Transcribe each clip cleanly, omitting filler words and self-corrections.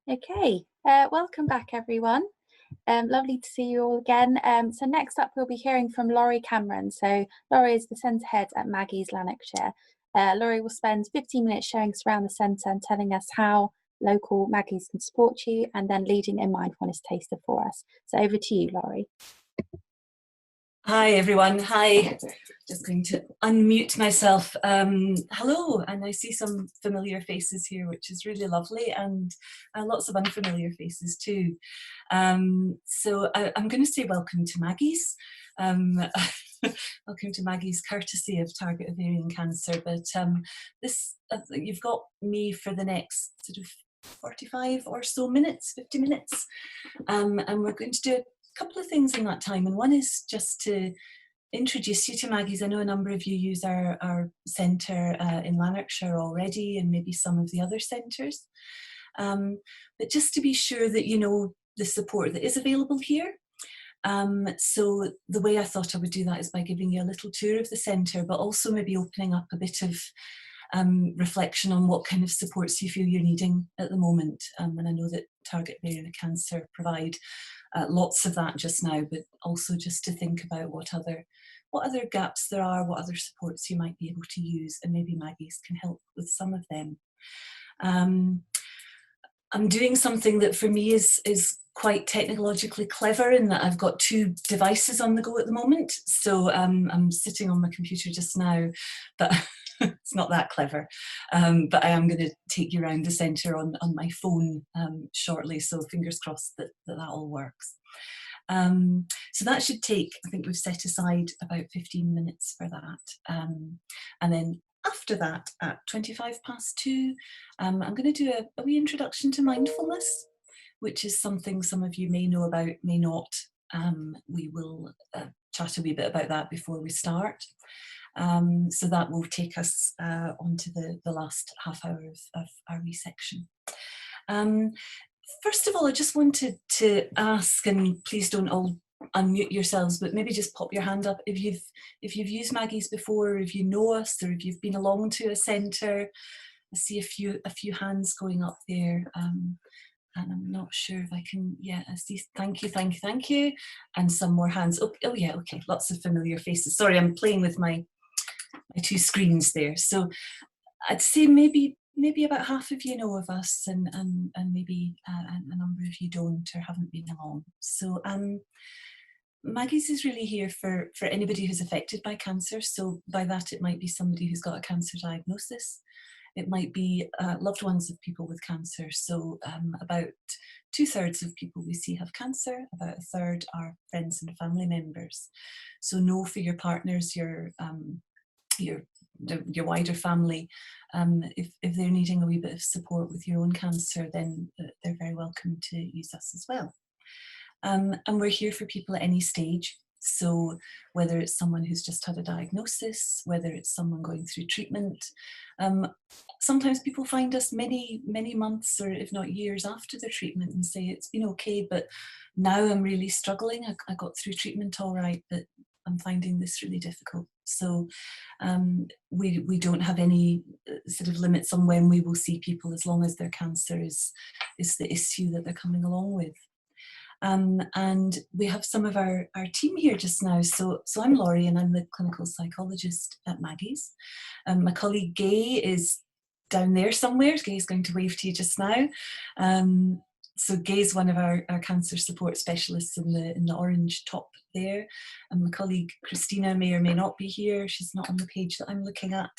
Okay, welcome back everyone. Lovely to see you all again. So next up we'll be hearing from Lorrie Cameron. So Lorrie is the centre head at Maggie's Lanarkshire. Lorrie will spend 15 minutes showing us around the centre and telling us how local Maggie's can support you and then leading a mindfulness taster for us. So over to you, Lorrie. Hi everyone, hi. Just going to unmute myself. Hello, and I see some familiar faces here, which is really lovely, and lots of unfamiliar faces too. So I'm going to say welcome to Maggie's. Welcome to Maggie's, courtesy of Target Ovarian Cancer. But you've got me for the next sort of 45 or so minutes, 50 minutes, and we're going to do a couple of things in that time, and one is just to introduce you to Maggie's. I know a number of you use our centre in Lanarkshire already, and maybe some of the other centres, but just to be sure that you know the support that is available here. So the way I thought I would do that is by giving you a little tour of the centre, but also maybe opening up a bit of reflection on what kind of supports you feel you're needing at the moment. And I know that Target Ovarian Cancer provide lots of that just now, but also just to think about what other gaps there are, what other supports you might be able to use, and maybe Maggie's can help with some of them. I'm doing something that for me is quite technologically clever in that I've got two devices on the go at the moment. So I'm sitting on my computer just now, but it's not that clever. But I am going to take you around the centre on my phone shortly, so fingers crossed that all works. So that should take, I think we've set aside about 15 minutes for that. And then after that, at 2:25 I'm going to do a wee introduction to mindfulness, which is something some of you may know about, may not. We will chat a wee bit about that before we start. So that will take us onto the last half hour of our wee section. First of all, I just wanted to ask, and please don't all unmute yourselves, but maybe just pop your hand up if you've used Maggie's before, or if you know us, or if you've been along to a centre. I see a few hands going up there, and I'm not sure if I can. Yeah, I see. Thank you, and some more hands. Oh yeah, okay. Lots of familiar faces. Sorry, I'm playing with my two screens there. So I'd say maybe about half of you know of us, and maybe a number of you don't or haven't been along. So Maggie's is really here for anybody who's affected by cancer. So by that, it might be somebody who's got a cancer diagnosis. It might be loved ones of people with cancer. So about 2/3 of people we see have cancer, about 1/3 are friends and family members. So know for your partners, your wider family, if they're needing a wee bit of support with your own cancer, then they're very welcome to use us as well. And we're here for people at any stage. So whether it's someone who's just had a diagnosis, whether it's someone going through treatment, sometimes people find us many months or if not years after their treatment and say it's been okay, but now I'm really struggling. I got through treatment all right, but I'm finding this really difficult. So we don't have any sort of limits on when we will see people, as long as their cancer is the issue that they're coming along with. And we have some of our team here just now. So I'm Laurie, and I'm the clinical psychologist at Maggie's. My colleague Gay is down there somewhere. Gay's going to wave to you just now. So Gay's one of our cancer support specialists in the orange top there. And my colleague Christina may or may not be here. She's not on the page that I'm looking at.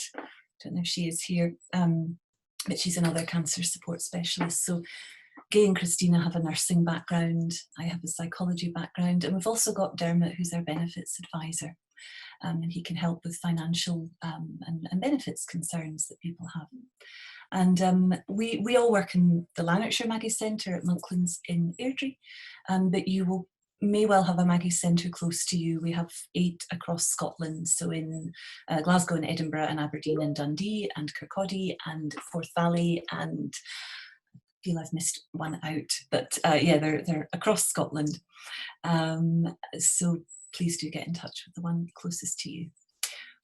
Don't know if she is here, but she's another cancer support specialist. So Gay and Christina have a nursing background. I have a psychology background, and we've also got Dermot, who's our benefits advisor, and he can help with financial and benefits concerns that people have. And we all work in the Lanarkshire Maggie's Centre at Monklands in Airdrie, but you may well have a Maggie's Centre close to you. We have 8 across Scotland, so in Glasgow and Edinburgh and Aberdeen and Dundee and Kirkcaldy and Forth Valley, and I feel I've missed one out, but yeah, they're across Scotland. So please do get in touch with the one closest to you.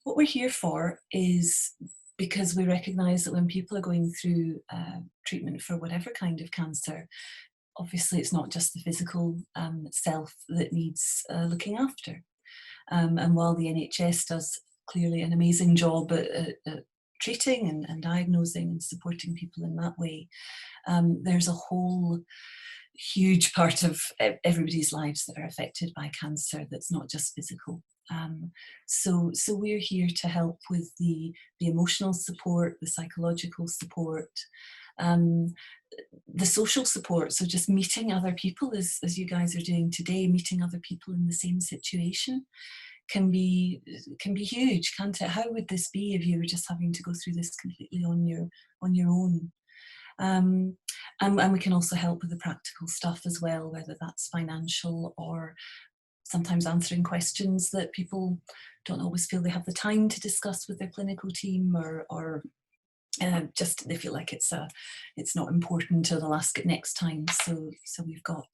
What we're here for is because we recognise that when people are going through treatment for whatever kind of cancer, obviously it's not just the physical self that needs looking after. And while the NHS does clearly an amazing job at treating and diagnosing and supporting people in that way, there's a whole huge part of everybody's lives that are affected by cancer that's not just physical. So we're here to help with the emotional support, the psychological support, the social support. So just meeting other people, as you guys are doing today, meeting other people in the same situation can be huge, can't it? How would this be if you were just having to go through this completely on your own? And we can also help with the practical stuff as well, whether that's financial or sometimes answering questions that people don't always feel they have the time to discuss with their clinical team, or just they feel like it's not important or they'll ask it next time. So we've got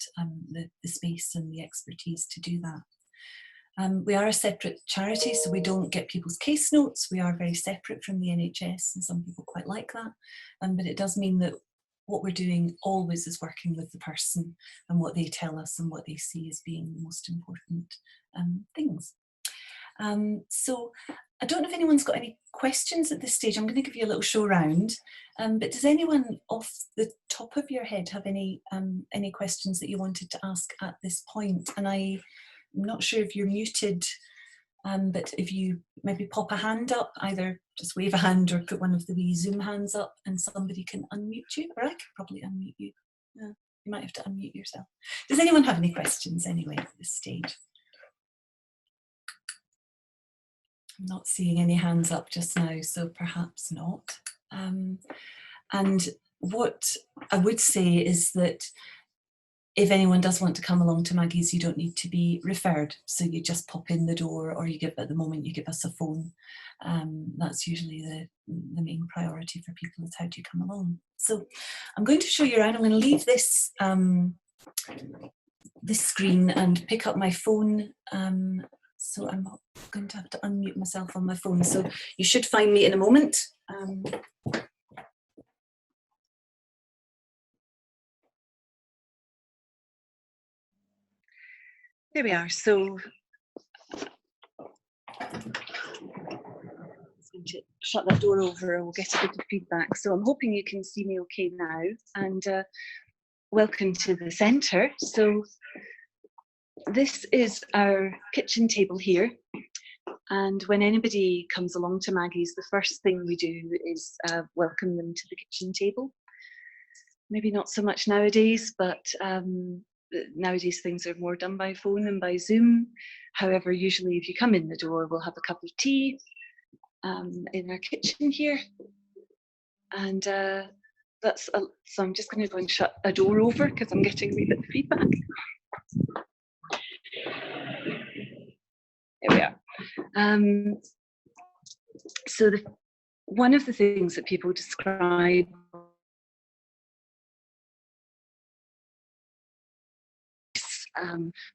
the space and the expertise to do that. We are a separate charity, so we don't get people's case notes. We are very separate from the NHS, and some people quite like that. But it does mean that what we're doing always is working with the person and what they tell us and what they see as being the most important things. So I don't know if anyone's got any questions at this stage. I'm going to give you a little show round. But does anyone off the top of your head have any questions that you wanted to ask at this point? And I'm not sure if you're muted, but if you maybe pop a hand up, either just wave a hand or put one of the wee Zoom hands up and somebody can unmute you, or I could probably unmute you. You might have to unmute yourself. Does anyone have any questions anyway at this stage? I'm not seeing any hands up just now, so perhaps not. And what I would say is that if anyone does want to come along to Maggie's, you don't need to be referred. So you just pop in the door, or at the moment you give us a phone. That's usually the main priority for people, is how do you come along. So I'm going to show you around. I'm going to leave this this screen and pick up my phone. So I'm going to have to unmute myself on my phone. So you should find me in a moment. There we are. So I'm going to shut that door over and we'll get a bit of feedback. So I'm hoping you can see me okay now. And welcome to the centre. So this is our kitchen table here. And when anybody comes along to Maggie's, the first thing we do is welcome them to the kitchen table. Maybe not so much nowadays, but nowadays things are more done by phone and by Zoom. However, usually if you come in the door, we'll have a cup of tea in our kitchen here. And so I'm just going to go and shut a door over because I'm getting a wee bit of feedback. There we are. So one of the things that people describe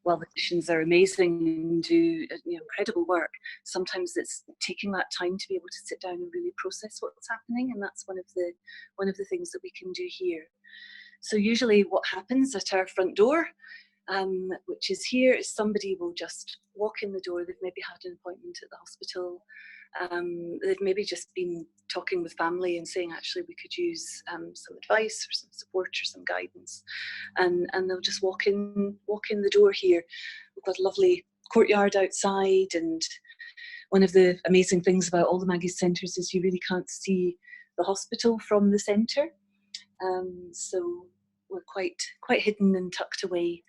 while the clinicians are amazing and do incredible work, sometimes it's taking that time to be able to sit down and really process what's happening, and that's one of the things that we can do here. So usually what happens at our front door, which is here, is somebody will just walk in the door. They've maybe had an appointment at the hospital. They've maybe just been talking with family and saying, actually, we could use some advice or some support or some guidance, and they'll just walk in the door here. We've got a lovely courtyard outside, and one of the amazing things about all the Maggie's centres is you really can't see the hospital from the centre, so we're quite hidden and tucked away,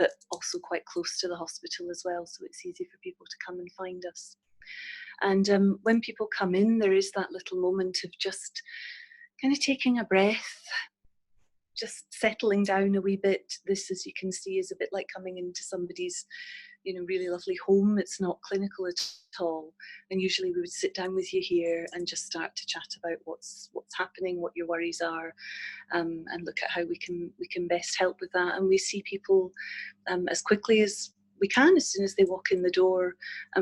but also quite close to the hospital as well, so it's easy for people to come and find us. And when people come in, there is that little moment of just kind of taking a breath, just settling down a wee bit. This, as you can see, is a bit like coming into somebody's, really lovely home. It's not clinical at all. And usually we would sit down with you here and just start to chat about what's happening, what your worries are, and look at how we can best help with that. And we see people as quickly as we can, as soon as they walk in the door,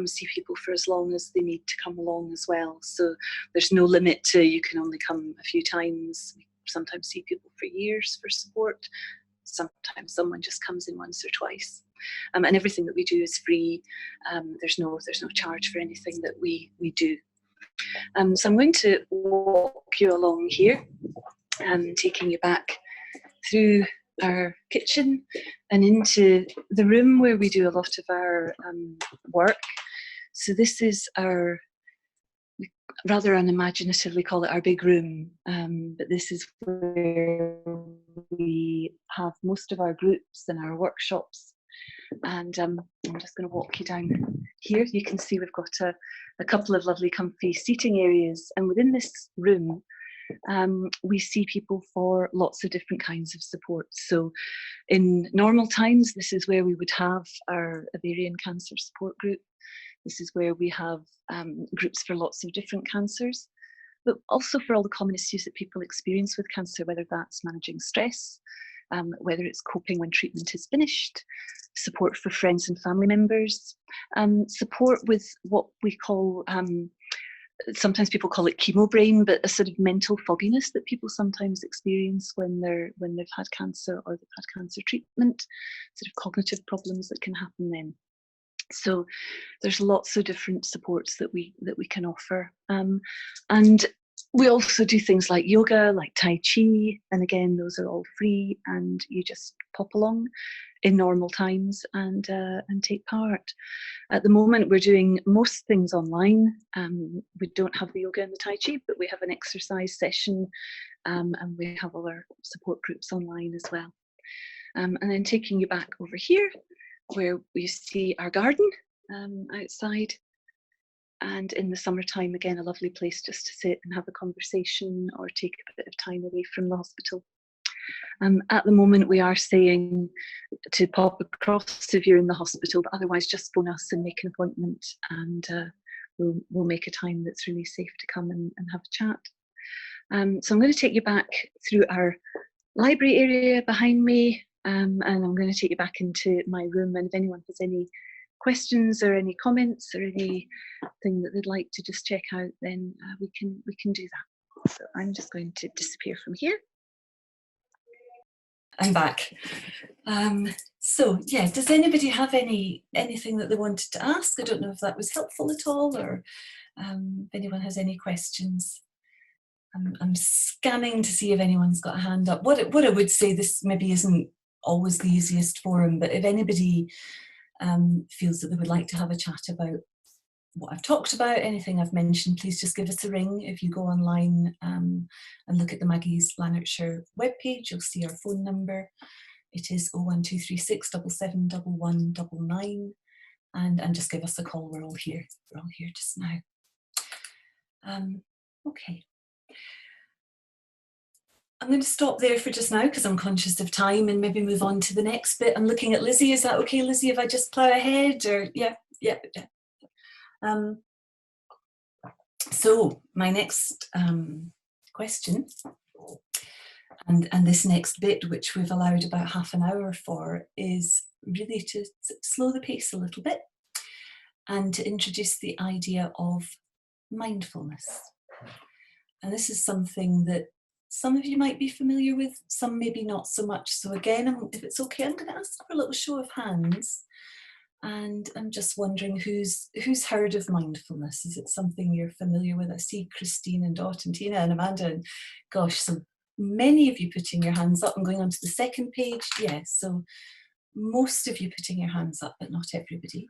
see people for as long as they need to come along as well. So there's no limit to, you can only come a few times. We sometimes see people for years for support. Sometimes someone just comes in once or twice. And everything that we do is free. There's no charge for anything that we do. So I'm going to walk you along here, taking you back through our kitchen and into the room where we do a lot of our work. So this is our, rather unimaginatively call it our big room, but this is where we have most of our groups and our workshops. And I'm just going to walk you down here. You can see we've got a couple of lovely comfy seating areas, and within this room we see people for lots of different kinds of support. So in normal times, this is where we would have our ovarian cancer support group. This is where we have groups for lots of different cancers, but also for all the common issues that people experience with cancer, whether that's managing stress, whether it's coping when treatment is finished, support for friends and family members, support with what we call, sometimes people call it chemo brain, but a sort of mental fogginess that people sometimes experience when they've had cancer or they've had cancer treatment, sort of cognitive problems that can happen then. So there's lots of different supports that we can offer, and we also do things like yoga, like Tai Chi, and again those are all free, and you just pop along in normal times and take part. At the moment we're doing most things online. We don't have the yoga and the Tai Chi, but we have an exercise session, and we have other support groups online as well. And then taking you back over here, where we see our garden outside, and in the summertime, again, a lovely place just to sit and have a conversation or take a bit of time away from the hospital. At the moment, we are saying to pop across if you're in the hospital, but otherwise just phone us and make an appointment, and we'll make a time that's really safe to come and have a chat. So I'm going to take you back through our library area behind me, and I'm going to take you back into my room, and if anyone has any questions or any comments or anything that they'd like to just check out, then we can do that. So I'm just going to disappear from here. I'm back. So yeah, does anybody have anything that they wanted to ask? I don't know if that was helpful at all, or if anyone has any questions. I'm scanning to see if anyone's got a hand up. What I would say, this maybe isn't always the easiest forum, but if anybody feels that they would like to have a chat about what I've talked about, anything I've mentioned, please just give us a ring. If you go online and look at the Maggie's Lanarkshire webpage, you'll see our phone number. It is 01236 771199, and just give us a call. We're all here. We're all here just now. Okay. I'm going to stop there for just now because I'm conscious of time, and maybe move on to the next bit. I'm looking at Lizzie. Is that okay, Lizzie, if I just plough ahead? Or yeah. So my next question, and this next bit, which we've allowed about half an hour for, is really to slow the pace a little bit and to introduce the idea of mindfulness. And this is something that some of you might be familiar with, some maybe not so much. So again, if it's okay, I'm going to ask for a little show of hands. And I'm just wondering who's heard of mindfulness? Is it something you're familiar with? I see Christine and Dot and Tina and Amanda, and gosh, so many of you putting your hands up. I'm going on to the second page. Yes, so most of you putting your hands up, but not everybody.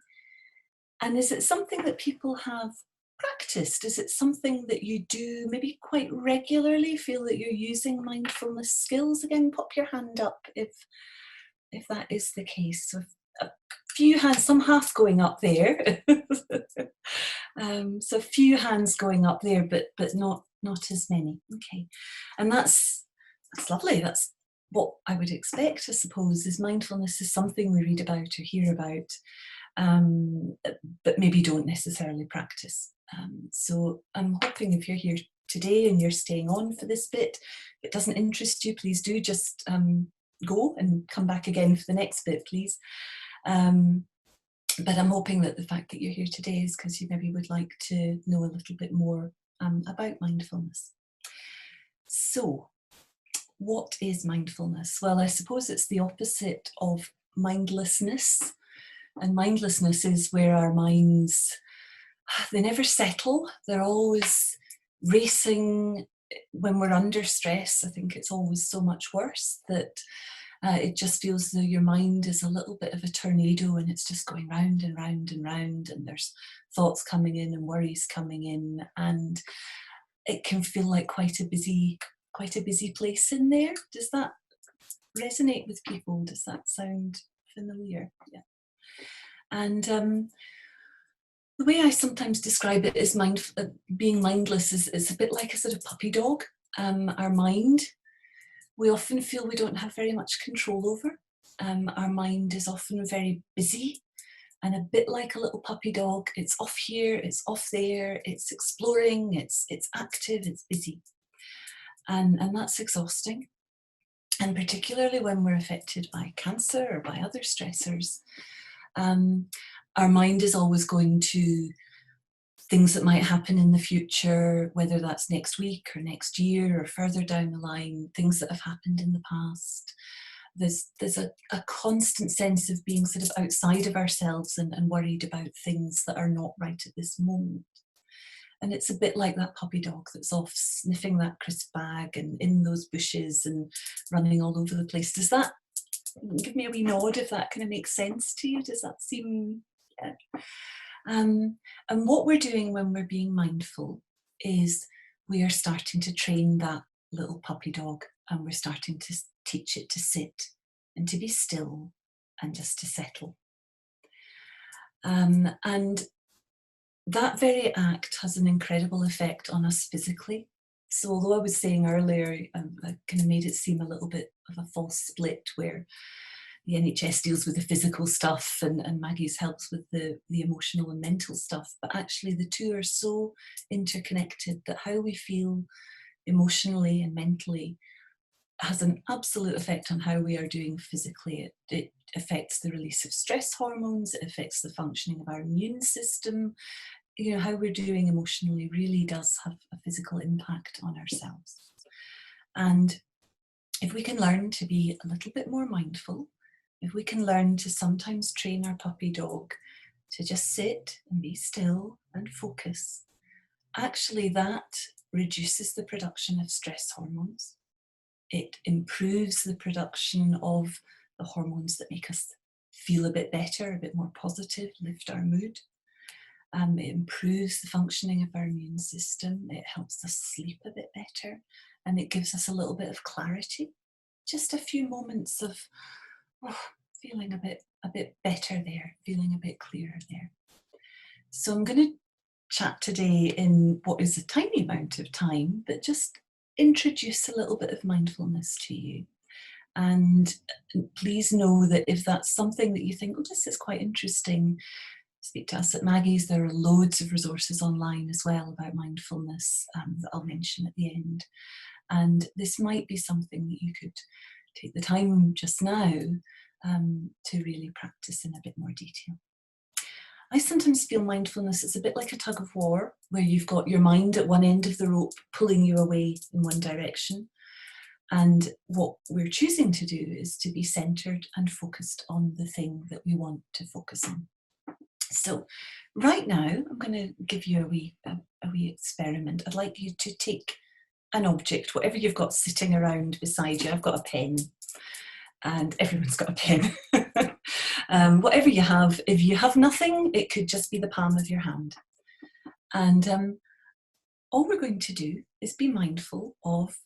And is it something that people have practiced? Is it something that you do maybe quite regularly, feel that you're using mindfulness skills? Again, pop your hand up if that is the case. So a few hands, some half going up there. So a few hands going up there, but not as many. Okay, and that's lovely. That's what I would expect, I suppose, is mindfulness is something we read about or hear about, but maybe don't necessarily practice. So I'm hoping if you're here today and you're staying on for this bit, if it doesn't interest you, please do just go and come back again for the next bit, please. But I'm hoping that the fact that you're here today is because you maybe would like to know a little bit more about mindfulness. So, what is mindfulness? Well, I suppose it's the opposite of mindlessness. And mindlessness is where our minds, they never settle. They're always racing. When we're under stress, I think it's always so much worse that it just feels as though your mind is a little bit of a tornado and it's just going round and round and round, and there's thoughts coming in and worries coming in, and it can feel like quite a busy place in there. Does that resonate with people? Does that sound familiar? Yeah. And the way I sometimes describe it is being mindless is a bit like a sort of puppy dog. Our mind, we often feel we don't have very much control over. Our mind is often very busy, and a bit like a little puppy dog. It's off here, it's off there, it's exploring, it's active, it's busy. And that's exhausting. And particularly when we're affected by cancer or by other stressors, our mind is always going to things that might happen in the future, whether that's next week or next year or further down the line, things that have happened in the past. There's a constant sense of being sort of outside of ourselves and worried about things that are not right at this moment. And it's a bit like that puppy dog that's off sniffing that crisp bag and in those bushes and running all over the place. Does that, give me a wee nod if that kind of makes sense to you? Does that seem, yeah. And what we're doing when we're being mindful is we are starting to train that little puppy dog, and we're starting to teach it to sit and to be still and just to settle. And that very act has an incredible effect on us physically. So although I was saying earlier, I kind of made it seem a little bit of a false split where the NHS deals with the physical stuff and Maggie's helps with the emotional and mental stuff, but actually the two are so interconnected that how we feel emotionally and mentally has an absolute effect on how we are doing physically. It affects the release of stress hormones, it affects the functioning of our immune system. You know, how we're doing emotionally really does have a physical impact on ourselves. And if we can learn to be a little bit more mindful, if we can learn to sometimes train our puppy dog to just sit and be still and focus, actually that reduces the production of stress hormones. It improves the production of the hormones that make us feel a bit better, a bit more positive, lift our mood. It improves the functioning of our immune system. It helps us sleep a bit better, and it gives us a little bit of clarity. Just a few moments of feeling a bit better there, feeling a bit clearer there. So I'm going to chat today in what is a tiny amount of time, but just introduce a little bit of mindfulness to you. And please know that if that's something that you think, oh, this is quite interesting, speak to us at Maggie's. There are loads of resources online as well about mindfulness that I'll mention at the end. And this might be something that you could take the time just now to really practice in a bit more detail. I sometimes feel mindfulness is a bit like a tug of war, where you've got your mind at one end of the rope pulling you away in one direction. And what we're choosing to do is to be centered and focused on the thing that we want to focus on. So right now, I'm going to give you a wee experiment. I'd like you to take an object, whatever you've got sitting around beside you. I've got a pen, and everyone's got a pen. Whatever you have. If you have nothing, it could just be the palm of your hand. And all we're going to do is be mindful of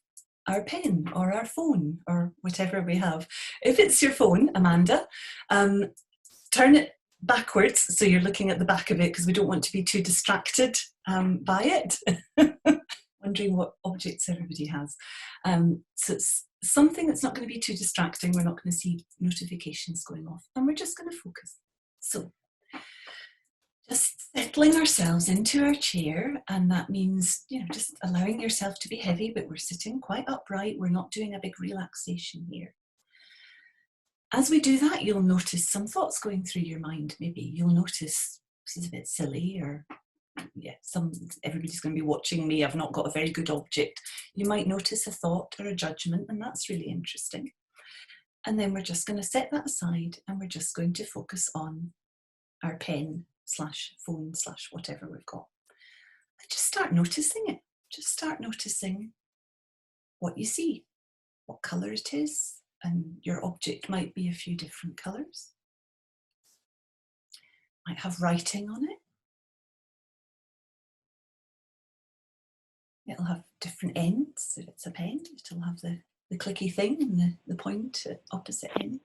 our pen or our phone or whatever we have. If it's your phone, Amanda, turn it backwards so you're looking at the back of it, because we don't want to be too distracted by it. Wondering what objects everybody has. So it's something that's not going to be too distracting. We're not going to see notifications going off, and we're just going to focus. So just settling ourselves into our chair, and that means, you know, just allowing yourself to be heavy, but we're sitting quite upright. We're not doing a big relaxation here. as we do that, you'll notice some thoughts going through your mind. Maybe you'll notice this is a bit silly, or everybody's going to be watching me, I've not got a very good object. You might notice a thought or a judgment, and that's really interesting. And then we're just going to set that aside, and we're just going to focus on our pen / phone / whatever we've got. And just start noticing it. Just start noticing what you see, what colour it is, and your object might be a few different colours. Might have writing on it. It'll have different ends. If it's a pen, it'll have the clicky thing and the point at opposite end.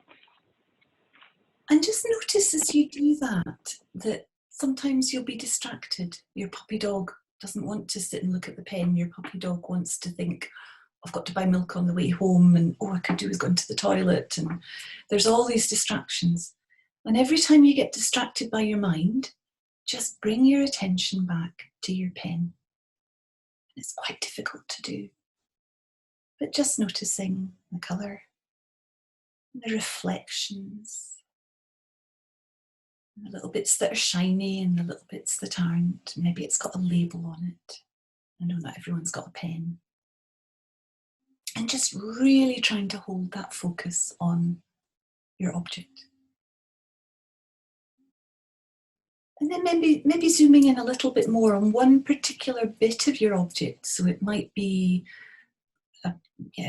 And just notice as you do that sometimes you'll be distracted. Your puppy dog doesn't want to sit and look at the pen. Your puppy dog wants to think, I've got to buy milk on the way home, and all I could do is go into the toilet. And there's all these distractions. And every time you get distracted by your mind, just bring your attention back to your pen. It's quite difficult to do, but just noticing the colour, the reflections, the little bits that are shiny and the little bits that aren't. Maybe it's got a label on it. I know not everyone's got a pen. And just really trying to hold that focus on your object. And then maybe zooming in a little bit more on one particular bit of your object. So it might be,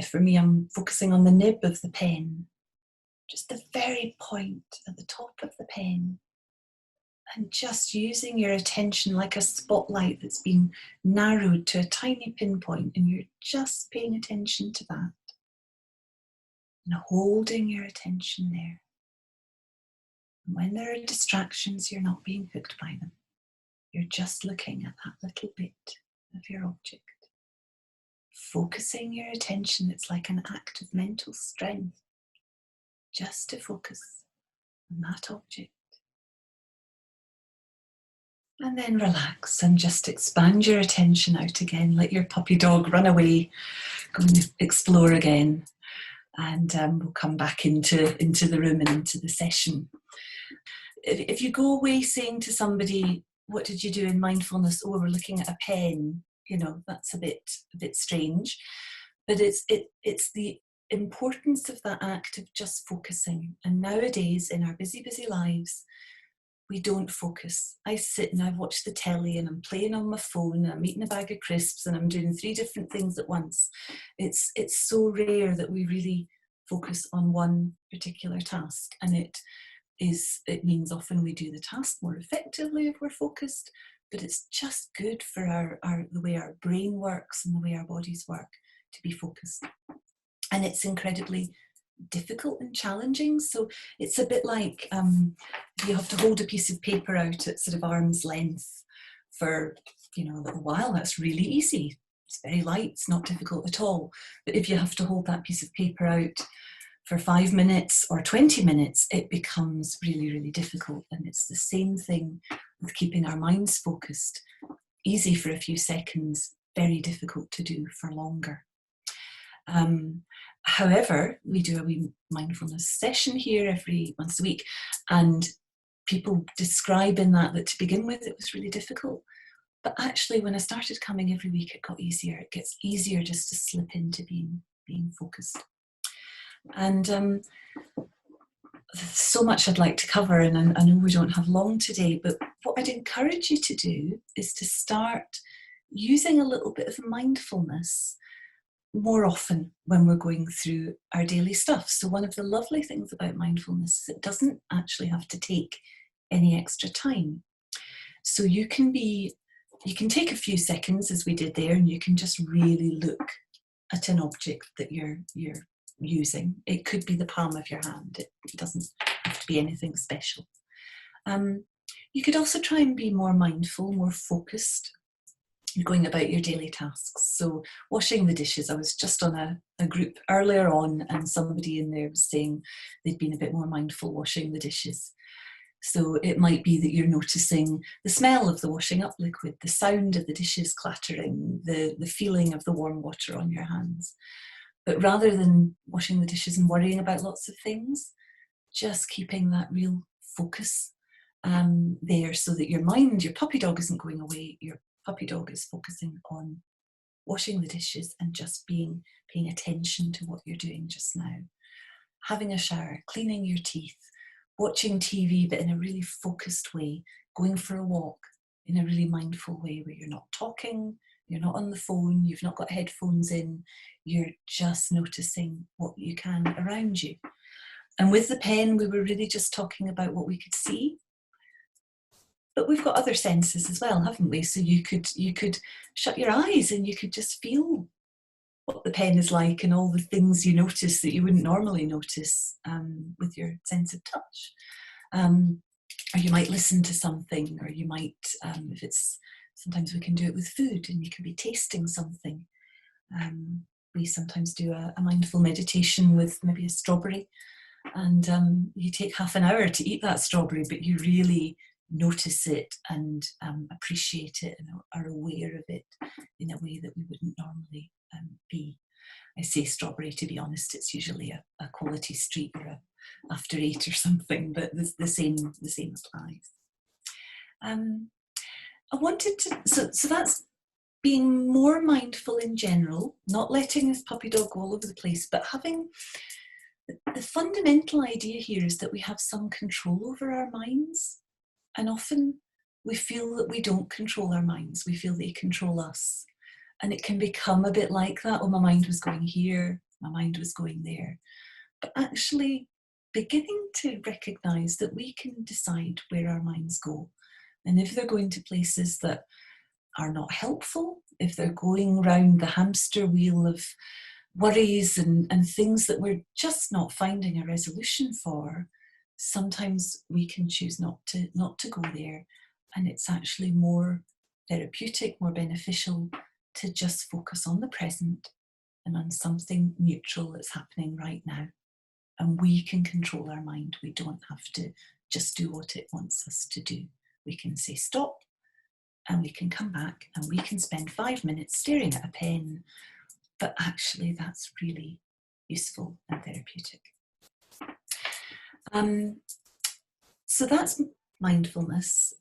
for me, I'm focusing on the nib of the pen, just the very point at the top of the pen, and just using your attention like a spotlight that's been narrowed to a tiny pinpoint, and you're just paying attention to that and holding your attention there. When there are distractions, you're not being hooked by them. You're just looking at that little bit of your object. Focusing your attention, it's like an act of mental strength, just to focus on that object. And then relax and just expand your attention out again. Let your puppy dog run away, go and explore again. And we'll come back into the room and into the session. If you go away saying to somebody, what did you do in mindfulness? Oh, we're looking at a pen. That's a bit strange. But it's the importance of that act of just focusing. And nowadays, in our busy lives, we don't focus. I sit and I watch the telly and I'm playing on my phone and I'm eating a bag of crisps and I'm doing 3 different things at once. It's so rare that we really focus on one particular task, and it means often we do the task more effectively if we're focused, but it's just good for the way our brain works and the way our bodies work to be focused. And it's incredibly difficult and challenging. So it's a bit like you have to hold a piece of paper out at sort of arm's length for a little while. That's really easy. It's very light, it's not difficult at all. But if you have to hold that piece of paper out for 5 minutes or 20 minutes, it becomes really, really difficult. And it's the same thing with keeping our minds focused. Easy for a few seconds, very difficult to do for longer. However, we do a wee mindfulness session here every once a week, and people describe in that to begin with it was really difficult. But actually, when I started coming every week, it got easier. It gets easier just to slip into being focused. And there's so much I'd like to cover, and I know we don't have long today, but what I'd encourage you to do is to start using a little bit of mindfulness more often when we're going through our daily stuff. So one of the lovely things about mindfulness is it doesn't actually have to take any extra time. So you can take a few seconds, as we did there, and you can just really look at an object that you're using. It could be the palm of your hand. It doesn't have to be anything special. You could also try and be more mindful, more focused, going about your daily tasks. So washing the dishes, I was just on a group earlier on, and somebody in there was saying they'd been a bit more mindful washing the dishes. So it might be that you're noticing the smell of the washing up liquid, the sound of the dishes clattering, the feeling of the warm water on your hands. But rather than washing the dishes and worrying about lots of things, just keeping that real focus there, so that your mind, your puppy dog isn't going away, your puppy dog is focusing on washing the dishes and just paying attention to what you're doing just now. Having a shower, cleaning your teeth, watching TV, but in a really focused way, going for a walk in a really mindful way where you're not talking, you're not on the phone, you've not got headphones in, you're just noticing what you can around you. And with the pen, we were really just talking about what we could see. But we've got other senses as well, haven't we? So you could shut your eyes and you could just feel what the pen is like and all the things you notice that you wouldn't normally notice with your sense of touch. Or you might listen to something, or you might, if it's, sometimes we can do it with food and you can be tasting something. We sometimes do a mindful meditation with maybe a strawberry, and you take half an hour to eat that strawberry, but you really notice it and appreciate it and are aware of it in a way that we wouldn't normally be. I say strawberry, to be honest, it's usually a quality street or a after 8 or something, but the same applies. I wanted to, so that's being more mindful in general, not letting this puppy dog go all over the place, but having the fundamental idea here is that we have some control over our minds. And often we feel that we don't control our minds. We feel they control us. And it can become a bit like that. Oh, my mind was going here, my mind was going there. But actually beginning to recognise that we can decide where our minds go. And if they're going to places that are not helpful, if they're going round the hamster wheel of worries and things that we're just not finding a resolution for, sometimes we can choose not to go there, and it's actually more therapeutic, more beneficial to just focus on the present and on something neutral that's happening right now. And we can control our mind. We don't have to just do what it wants us to do. We can say stop, and we can come back, and we can spend 5 minutes staring at a pen, but actually that's really useful and therapeutic. So that's mindfulness.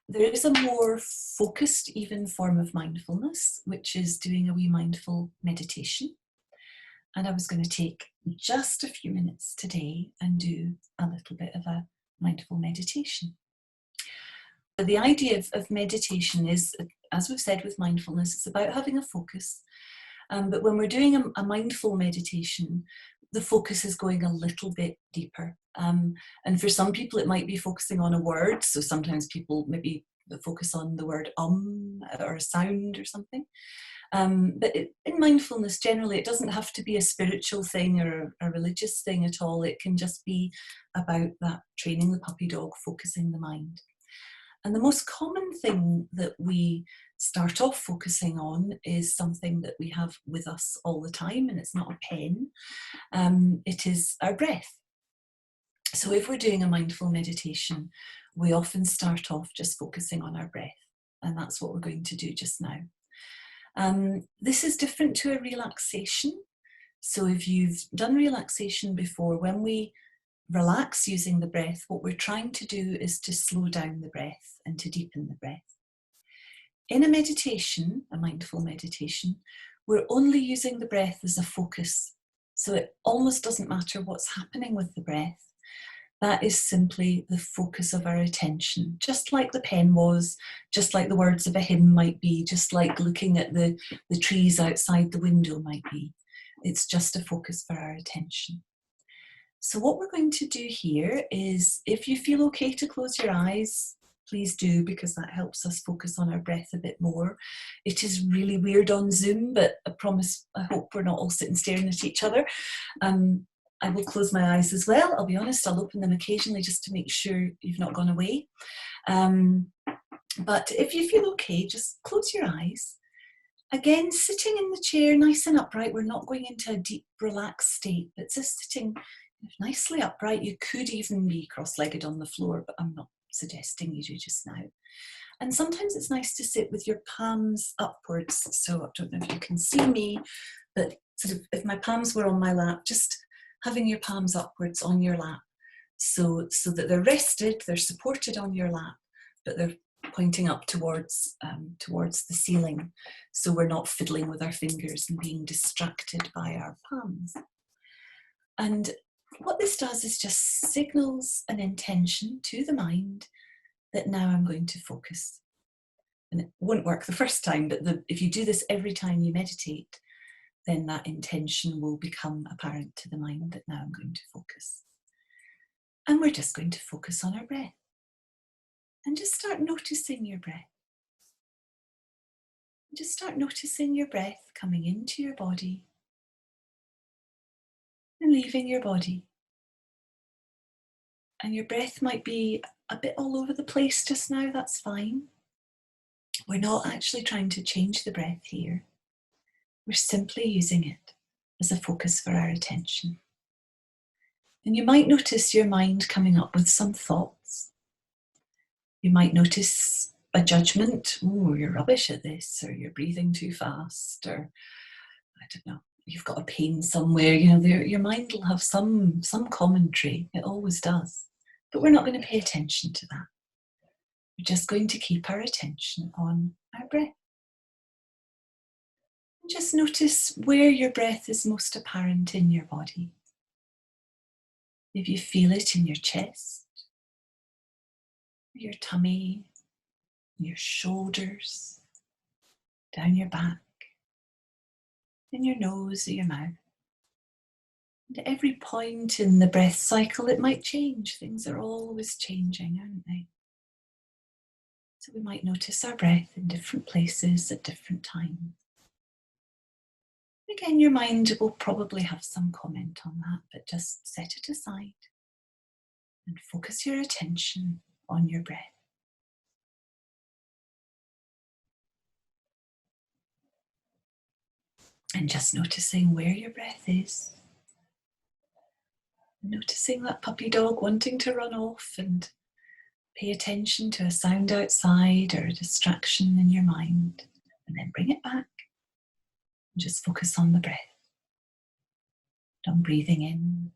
There is a more focused even form of mindfulness, which is doing a wee mindful meditation. And I was going to take just a few minutes today and do a little bit of a mindful meditation. The idea of meditation is, as we've said with mindfulness, it's about having a focus. But when we're doing a mindful meditation, the focus is going a little bit deeper. And for some people, it might be focusing on a word. So sometimes people maybe focus on the word or a sound or something. But in mindfulness, generally, it doesn't have to be a spiritual thing or a religious thing at all. It can just be about that training the puppy dog, focusing the mind. And the most common thing that we start off focusing on is something that we have with us all the time, and it's not a pen. It is our breath. So if we're doing a mindful meditation, we often start off just focusing on our breath, and that's what we're going to do just now. This is different to a relaxation. So if you've done relaxation before, when we relax using the breath, what we're trying to do is to slow down the breath and to deepen the breath. In a meditation, a mindful meditation, we're only using the breath as a focus. So it almost doesn't matter what's happening with the breath. That is simply the focus of our attention, just like the pen was, just like the words of a hymn might be, just like looking at the trees outside the window might be. It's just a focus for our attention. So what we're going to do here is, if you feel okay to close your eyes, please do, because that helps us focus on our breath a bit more. It is really weird on Zoom, but I promise, I hope we're not all sitting staring at each other. I will close my eyes as well. I'll be honest, I'll open them occasionally just to make sure you've not gone away. But if you feel okay, just close your eyes. Again, sitting in the chair nice and upright. We're not going into a deep, relaxed state, but just sitting nicely upright. You could even be cross-legged on the floor, but I'm not suggesting you do just now. And sometimes it's nice to sit with your palms upwards. So I don't know if you can see me, but sort of if my palms were on my lap, just having your palms upwards on your lap, so that they're rested, they're supported on your lap, but they're pointing up towards the ceiling, so we're not fiddling with our fingers and being distracted by our palms. And what this does is just signals an intention to the mind that now I'm going to focus. And it won't work the first time, but if you do this every time you meditate, then that intention will become apparent to the mind that now I'm going to focus. And we're just going to focus on our breath. And just start noticing your breath. Just start noticing your breath coming into your body and leaving your body. And your breath might be a bit all over the place just now, that's fine. We're not actually trying to change the breath here. We're simply using it as a focus for our attention. And you might notice your mind coming up with some thoughts. You might notice a judgment. Oh, you're rubbish at this, or you're breathing too fast, or I don't know, you've got a pain somewhere. You know, your mind will have some commentary. It always does. But we're not going to pay attention to that. We're just going to keep our attention on our breath. And just notice where your breath is most apparent in your body. If you feel it in your chest, your tummy, your shoulders, down your back, in your nose or your mouth. And at every point in the breath cycle, it might change. Things are always changing, aren't they? So we might notice our breath in different places at different times. Again, your mind will probably have some comment on that, but just set it aside and focus your attention on your breath. And just noticing where your breath is. Noticing that puppy dog wanting to run off, and pay attention to a sound outside or a distraction in your mind, and then bring it back and just focus on the breath. On breathing in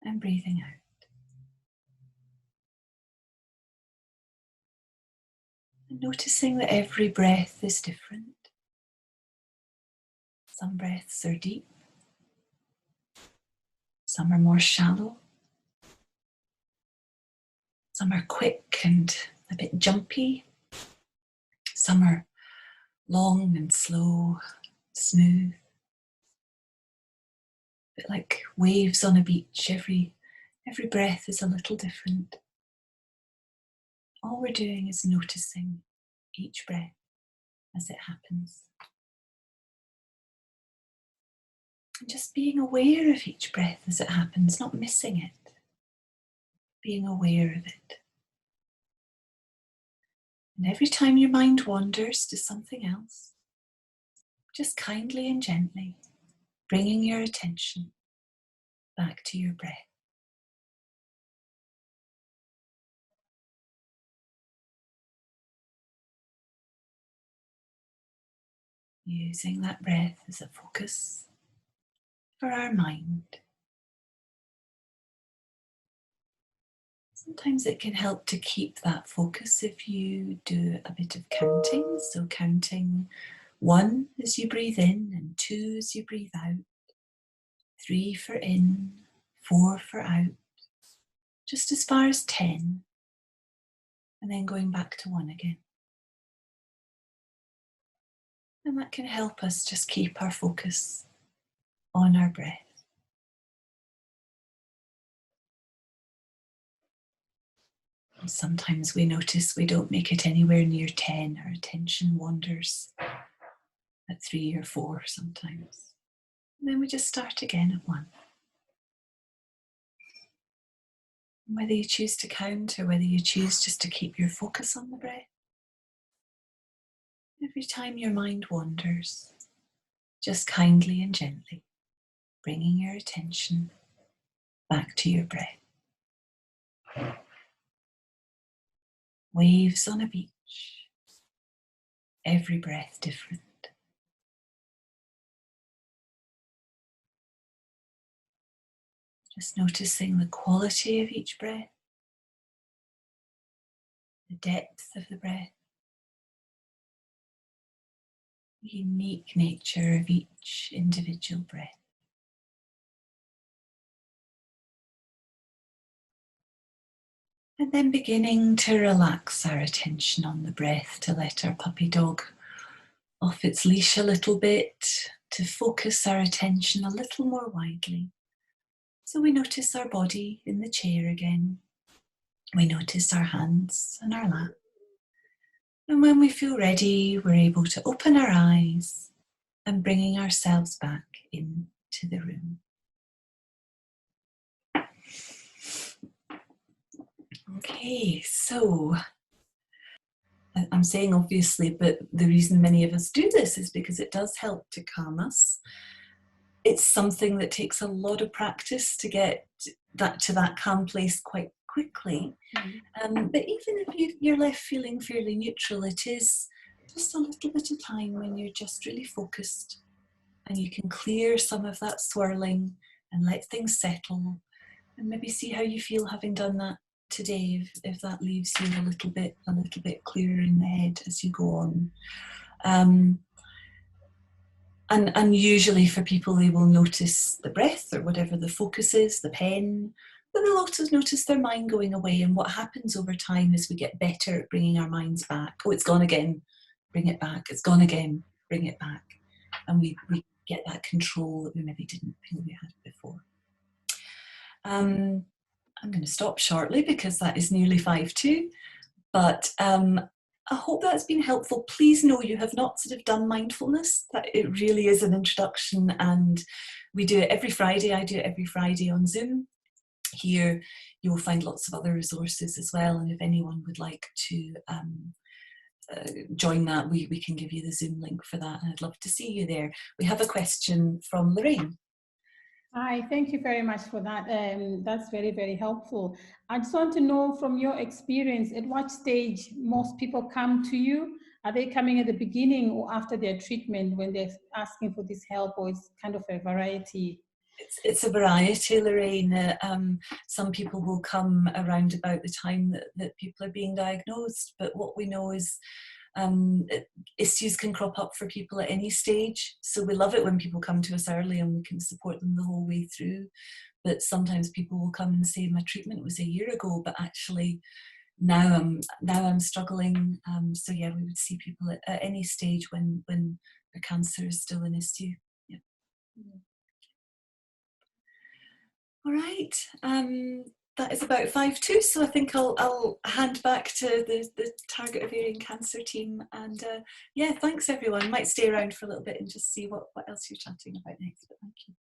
and breathing out. And noticing that every breath is different. Some breaths are deep. Some are more shallow. Some are quick and a bit jumpy. Some are long and slow, smooth. A bit like waves on a beach. Every breath is a little different. All we're doing is noticing each breath as it happens. And just being aware of each breath as it happens, not missing it. Being aware of it. And every time your mind wanders to something else, just kindly and gently bringing your attention back to your breath. Using that breath as a focus for our mind. Sometimes it can help to keep that focus if you do a bit of counting. So counting 1 as you breathe in and 2 as you breathe out. 3 for in, 4 for out. Just as far as 10. And then going back to 1 again. And that can help us just keep our focus on our breath. And sometimes we notice we don't make it anywhere near 10. Our attention wanders at 3 or 4 sometimes. And then we just start again at 1. And whether you choose to count or whether you choose just to keep your focus on the breath, every time your mind wanders, just kindly and gently bringing your attention back to your breath. Waves on a beach, every breath different. Just noticing the quality of each breath, the depth of the breath, the unique nature of each individual breath. And then beginning to relax our attention on the breath, to let our puppy dog off its leash a little bit, to focus our attention a little more widely. So we notice our body in the chair again. We notice our hands and our lap. And when we feel ready, we're able to open our eyes and bringing ourselves back into the room. Okay, so I'm saying obviously, but the reason many of us do this is because it does help to calm us. It's something that takes a lot of practice to get that to that calm place quite quickly. But even if you're left feeling fairly neutral, it is just a little bit of time when you're just really focused and you can clear some of that swirling and let things settle and maybe see how you feel having done that today, if that leaves you a little bit clearer in the head as you go on. And usually for people, they will notice the breath or whatever the focus is, the pen, but they'll also notice their mind going away. And what happens over time is we get better at bringing our minds back. Oh, it's gone again, bring it back. It's gone again, bring it back. And we get that control that we maybe didn't feel we had before. I'm going to stop shortly because that is nearly 5:02, but I hope that's been helpful. Please know you have not sort of done mindfulness, that it really is an introduction, and we do it every Friday. I do it every Friday on Zoom. Here you will find lots of other resources as well, and if anyone would like to join that, we can give you the Zoom link for that, and I'd love to see you there. We have a question from Lorraine. Hi, thank you very much for that. That's very, very helpful. I just want to know from your experience, at what stage most people come to you? Are they coming at the beginning or after their treatment when they're asking for this help, or it's kind of a variety? It's a variety, Lorraine. Some people will come around about the time that people are being diagnosed, but what we know is issues can crop up for people at any stage. So we love it when people come to us early and we can support them the whole way through. But sometimes people will come and say, my treatment was a year ago, but actually now I'm struggling. So yeah, we would see people at any stage when their cancer is still an issue. Yeah. All right. That is about 5:02, so I think I'll hand back to the Target Ovarian Cancer team. And yeah, thanks everyone. Might stay around for a little bit and just see what else you're chatting about next, but thank you.